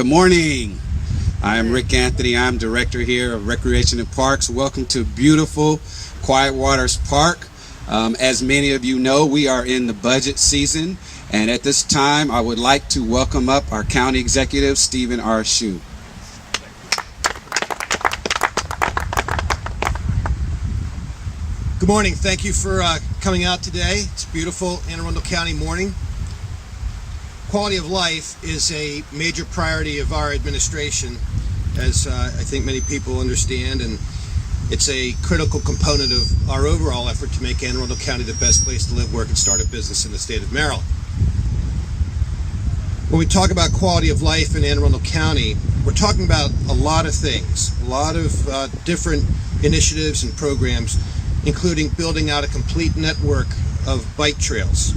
Good morning. I am Rick Anthony. I'm director here of Recreation and Parks. Welcome to beautiful Quiet Waters Park. As many of you know, we are in the budget season, and at this time I would like to welcome up our County Executive, Stephen R. Shue. Good morning. Thank you for coming out today. It's a beautiful Anne Arundel County morning. Quality of life is a major priority of our administration, as I think many people understand, and it's a critical component of our overall effort to make Anne Arundel County the best place to live, work, and start a business in the state of Maryland. When we talk about quality of life in Anne Arundel County, we're talking about a lot of things, a lot of different initiatives and programs, including building out a complete network of bike trails,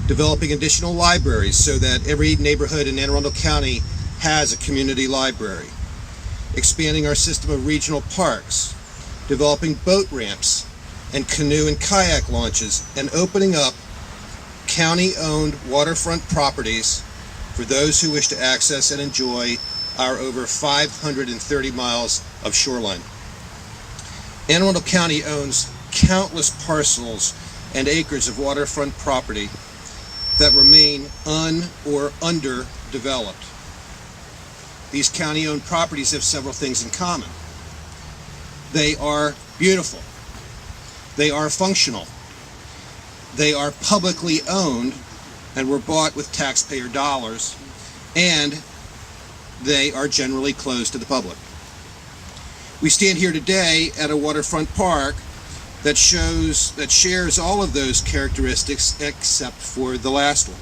developing additional libraries so that every neighborhood in Anne Arundel County has a community library, expanding our system of regional parks, developing boat ramps and canoe and kayak launches, and opening up county-owned waterfront properties for those who wish to access and enjoy our over 530 miles of shoreline. Anne Arundel County owns countless parcels and acres of waterfront property that remain or underdeveloped. These county-owned properties have several things in common. They are beautiful. They are functional. They are publicly owned and were bought with taxpayer dollars, and they are generally closed to the public. We stand here today at a waterfront park that shares all of those characteristics except for the last one.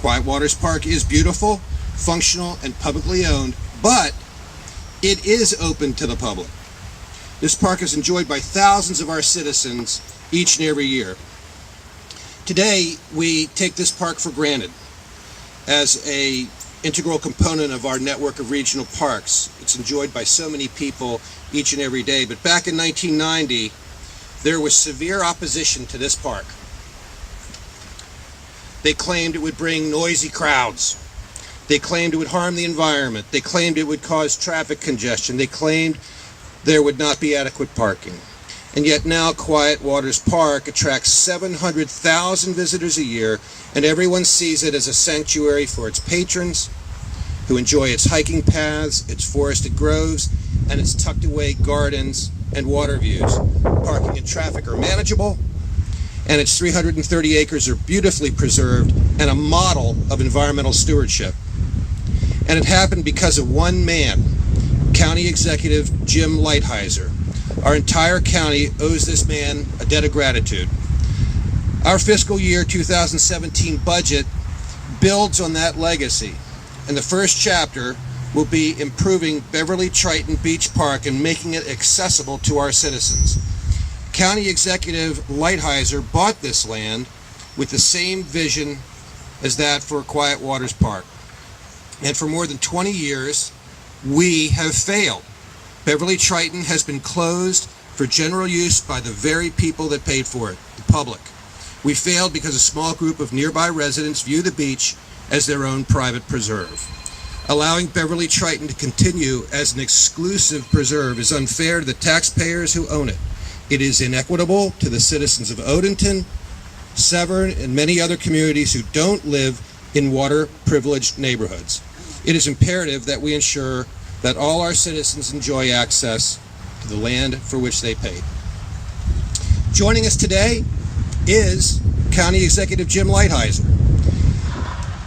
Quiet Waters Park is beautiful, functional, and publicly owned, but it is open to the public. This park is enjoyed by thousands of our citizens each and every year. Today, we take this park for granted as an integral component of our network of regional parks. It's enjoyed by so many people each and every day, but back in 1990, there was severe opposition to this park. They claimed it would bring noisy crowds. They claimed it would harm the environment. They claimed it would cause traffic congestion. They claimed there would not be adequate parking. And yet now Quiet Waters Park attracts 700,000 visitors a year, and everyone sees it as a sanctuary for its patrons who enjoy its hiking paths, its forested groves, and its tucked away gardens and water views. Parking and traffic are manageable, and its 330 acres are beautifully preserved and a model of environmental stewardship. And it happened because of one man, County Executive Jim Lighthizer. Our entire county owes this man a debt of gratitude. Our fiscal year 2017 budget builds on that legacy, and the first chapter will be improving Beverly Triton Beach Park and making it accessible to our citizens. County Executive Lighthizer bought this land with the same vision as that for Quiet Waters Park. And for more than 20 years, we have failed. Beverly Triton has been closed for general use by the very people that paid for it, the public. We failed because a small group of nearby residents view the beach as their own private preserve. Allowing Beverly Triton to continue as an exclusive preserve is unfair to the taxpayers who own it. It is inequitable to the citizens of Odenton, Severn, and many other communities who don't live in water-privileged neighborhoods. It is imperative that we ensure that all our citizens enjoy access to the land for which they paid. Joining us today is County Executive Jim Lighthizer.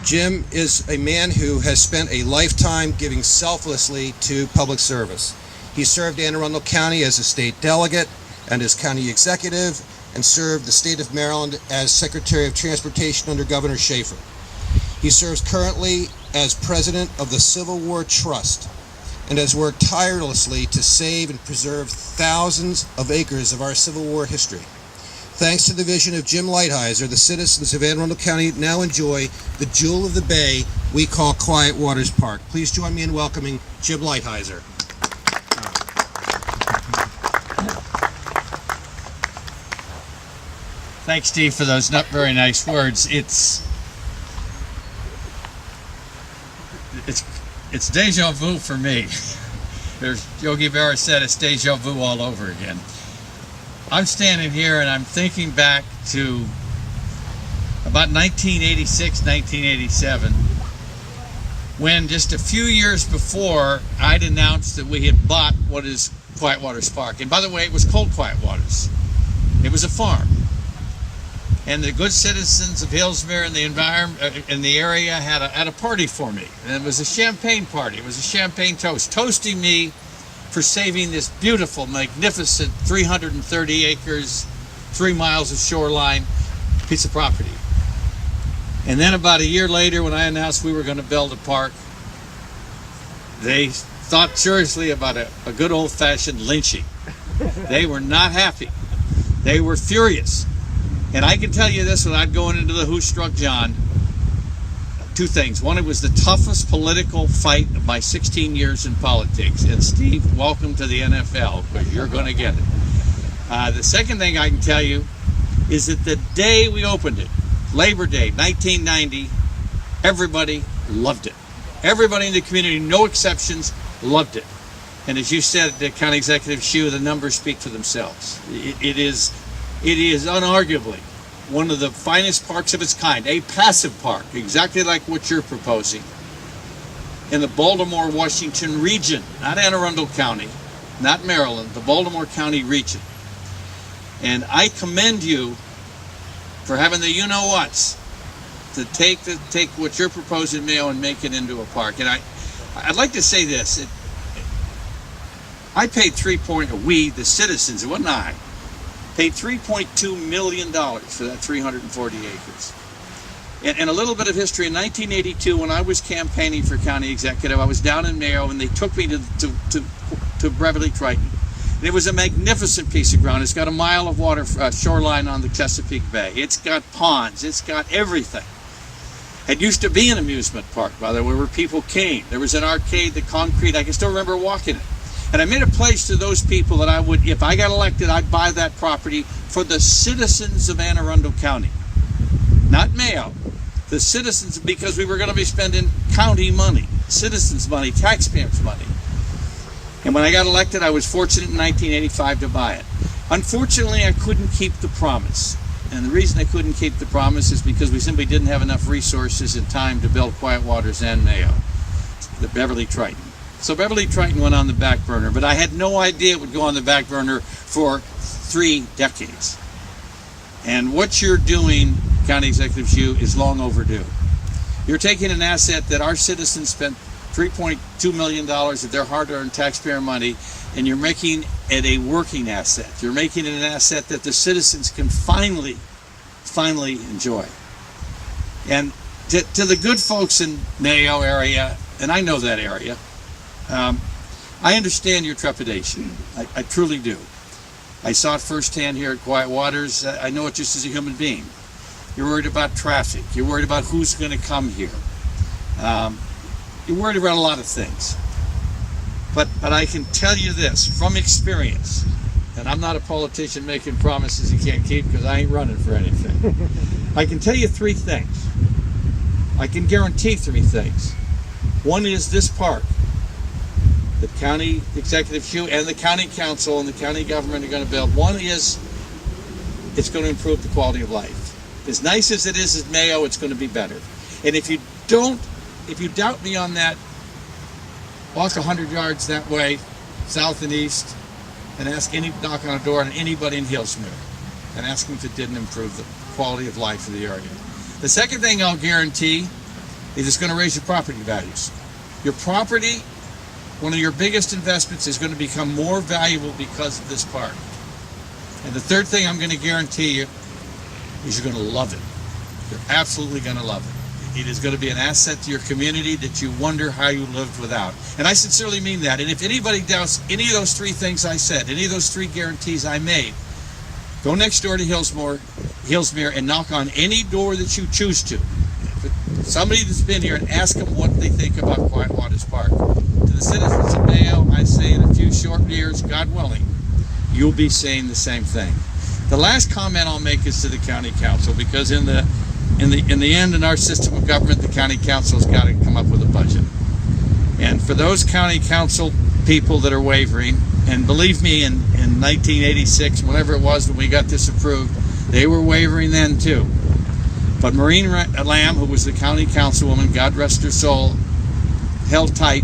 Jim is a man who has spent a lifetime giving selflessly to public service. He served Anne Arundel County as a state delegate and as county executive, and served the state of Maryland as Secretary of Transportation under Governor Schaefer. He serves currently as president of the Civil War Trust and has worked tirelessly to save and preserve thousands of acres of our Civil War history. Thanks to the vision of Jim Lighthizer, the citizens of Anne Arundel County now enjoy the jewel of the bay we call Quiet Waters Park. Please join me in welcoming Jim Lighthizer. Thanks, Steve, for those not very nice words. It's it's deja vu for me. There's Yogi Berra said it's deja vu all over again. I'm standing here and I'm thinking back to about 1986, 1987, when just a few years before I'd announced that we had bought what is Quiet Waters Park. And by the way, it was called Quiet Waters. It was a farm. And the good citizens of Hillsmere and the environment in the area had a party for me. And it was a champagne party. It was a champagne toast, toasting me for saving this beautiful, magnificent 330 acres, 3 miles of shoreline piece of property. And then about a year later, when I announced we were going to build a park, they thought seriously about a good old-fashioned lynching. They were not happy. They were furious. And I can tell you this without going into the who struck John. Two things. One, it was the toughest political fight of my 16 years in politics. And Steve, welcome to the NFL, because you're going to get it. The second thing I can tell you is that the day we opened it, Labor Day, 1990, everybody loved it. Everybody in the community, no exceptions, loved it. And as you said, County Executive Hsu, the numbers speak for themselves. It is unarguably one of the finest parks of its kind, a passive park, exactly like what you're proposing, in the Baltimore, Washington region, not Anne Arundel County, not Maryland, the Baltimore County region. And I commend you for having the you-know-whats to take what you're proposing, Mayo, and make it into a park. And I'd like to say this. I paid we, the citizens, it wasn't I, paid $3.2 million for that 340 acres. And a little bit of history. In 1982, when I was campaigning for county executive, I was down in Mayo, and they took me to Beverly Triton. And it was a magnificent piece of ground. It's got a mile of water shoreline on the Chesapeake Bay. It's got ponds. It's got everything. It used to be an amusement park, by the way, where people came. There was an arcade, the concrete. I can still remember walking it. And I made a pledge to those people that I would, if I got elected, I'd buy that property for the citizens of Anne Arundel County. Not Mayo. The citizens, because we were going to be spending county money, citizens' money, taxpayers' money. And when I got elected, I was fortunate in 1985 to buy it. Unfortunately, I couldn't keep the promise. And the reason I couldn't keep the promise is because we simply didn't have enough resources and time to build Quiet Waters and Mayo, the Beverly Triton. So Beverly Triton went on the back burner, but I had no idea it would go on the back burner for 3 decades. And what you're doing, County Executive Hsu, is long overdue. You're taking an asset that our citizens spent $3.2 million of their hard-earned taxpayer money, and you're making it a working asset. You're making it an asset that the citizens can finally enjoy. And to the good folks in Mayo area, and I know that area, I understand your trepidation. I truly do. I saw it firsthand here at Quiet Waters. I know it just as a human being. You're worried about traffic. You're worried about who's going to come here. You're worried about a lot of things. But I can tell you this from experience, and I'm not a politician making promises he can't keep because I ain't running for anything. I can tell you 3 things. I can guarantee 3 things. One is this park. The County Executive Hsu and the County Council and the county government are going to build. One is it's going to improve the quality of life. As nice as it is at Mayo, it's going to be better. And if you doubt me on that, walk 100 yards that way, south and east, and knock on a door on anybody in Hillsmere and ask them if it didn't improve the quality of life in the area. The second thing I'll guarantee is it's going to raise your property values. Your property, one of your biggest investments, is going to become more valuable because of this park. And the third thing I'm going to guarantee you is you're going to love it. You're absolutely going to love it. It is going to be an asset to your community that you wonder how you lived without. And I sincerely mean that. And if anybody doubts any of those 3 things I said, any of those 3 guarantees I made, go next door to Hillsmere and knock on any door that you choose to. Somebody that's been here, and ask them what they think about Quiet Waters Park. To the citizens of Mayo, I say in a few short years, God willing, you'll be saying the same thing. The last comment I'll make is to the county council, because in the end, in our system of government, the county council's got to come up with a budget. And for those county council people that are wavering, and believe me, in 1986, whenever it was when we got this approved, they were wavering then too. But Maureen Lamb, who was the county councilwoman, God rest her soul, held tight,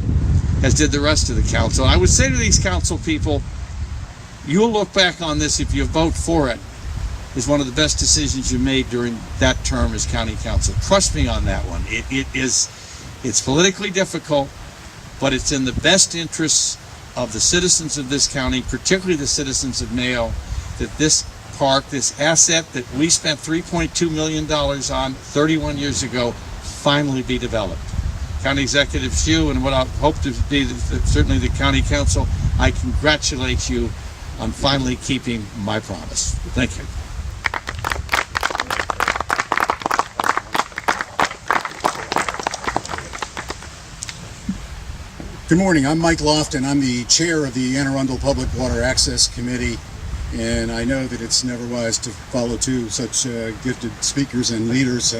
as did the rest of the council. And I would say to these council people, you'll look back on this, if you vote for it, as one of the best decisions you made during that term as county council. Trust me on that one. It's politically difficult, but it's in the best interests of the citizens of this county, particularly the citizens of Mayo, that this park, this asset that we spent $3.2 million on 31 years ago, finally be developed. County Executive Hsu and what I hope to be certainly the County Council, I congratulate you on finally keeping my promise. Thank you. Good morning. I'm Mike Lofton. I'm the chair of the Anne Arundel Public Water Access Committee, and I know that it's never wise to follow two such gifted speakers and leaders,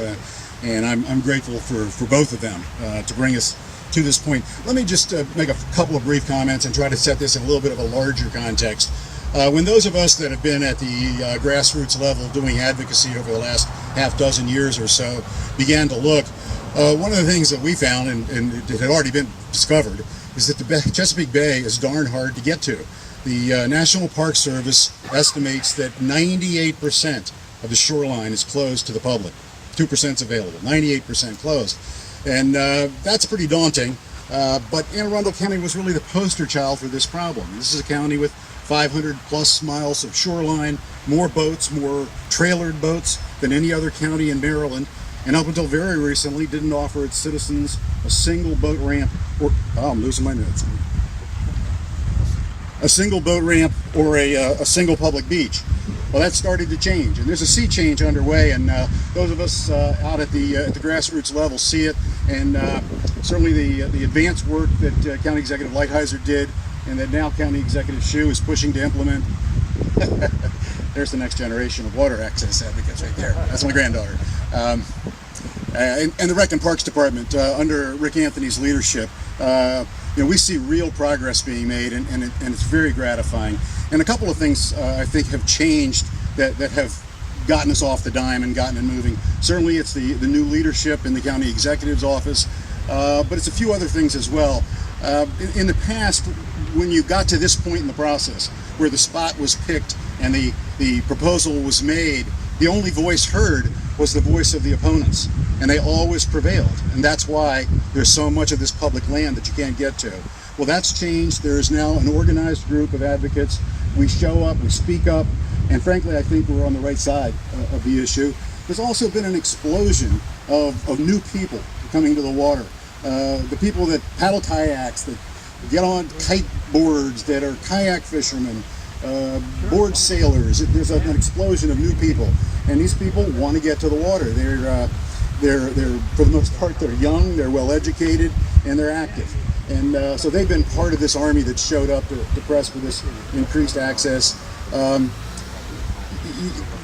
and I'm grateful for both of them to bring us to this point. Let me just make a couple of brief comments and try to set this in a little bit of a larger context. When those of us that have been at the grassroots level doing advocacy over the last half dozen years or so began to look, one of the things that we found, and it had already been discovered, is that the Chesapeake Bay is darn hard to get to. The National Park Service estimates that 98% of the shoreline is closed to the public. 2% is available, 98% closed. And that's pretty daunting, but Anne Arundel County was really the poster child for this problem. This is a county with 500 plus miles of shoreline, more boats, more trailered boats than any other county in Maryland, and up until very recently didn't offer its citizens a single boat ramp, or, oh, I'm losing my notes. A single boat ramp or a single public beach. Well, that started to change, and there's a sea change underway, and those of us out at the grassroots level see it, and certainly the advanced work that County Executive Lighthizer did, and that now County Executive Hsu is pushing to implement. There's the next generation of water access advocates right there. That's my granddaughter. And the Rec and Parks Department, under Rick Anthony's leadership, we see real progress being made, and it's very gratifying. And a couple of things I think have changed that have gotten us off the dime and gotten it moving. Certainly it's the new leadership in the county executive's office, but it's a few other things as well. In the past, when you got to this point in the process, where the spot was picked and the proposal was made, the only voice heard was the voice of the opponents, and they always prevailed, and that's why there's so much of this public land that you can't get to. Well, that's changed. There is now an organized group of advocates. We show up, we speak up, and frankly, I think we're on the right side of the issue. There's also been an explosion of new people coming to the water. The people that paddle kayaks, that get on kite boards, that are kayak fishermen, board sailors. There's an explosion of new people, and these people want to get to the water. They're for the most part, they're young, they're well educated, and they're active. And so they've been part of this army that showed up to press for this increased access.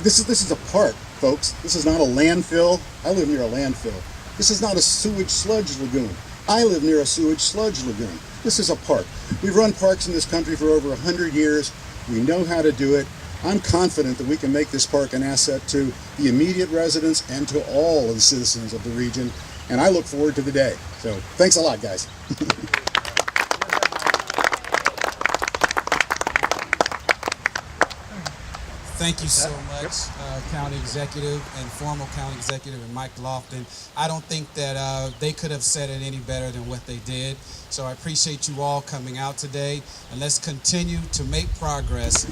This is a park, folks. This is not a landfill. I live near a landfill. This is not a sewage sludge lagoon. I live near a sewage sludge lagoon. This is a park. We've run parks in this country for over 100 years. We know how to do it. I'm confident that we can make this park an asset to the immediate residents and to all of the citizens of the region. And I look forward to the day. So thanks a lot, guys. Thank you so much, County Executive and former County Executive and Mike Lofton. I don't think that they could have said it any better than what they did. So I appreciate you all coming out today, and let's continue to make progress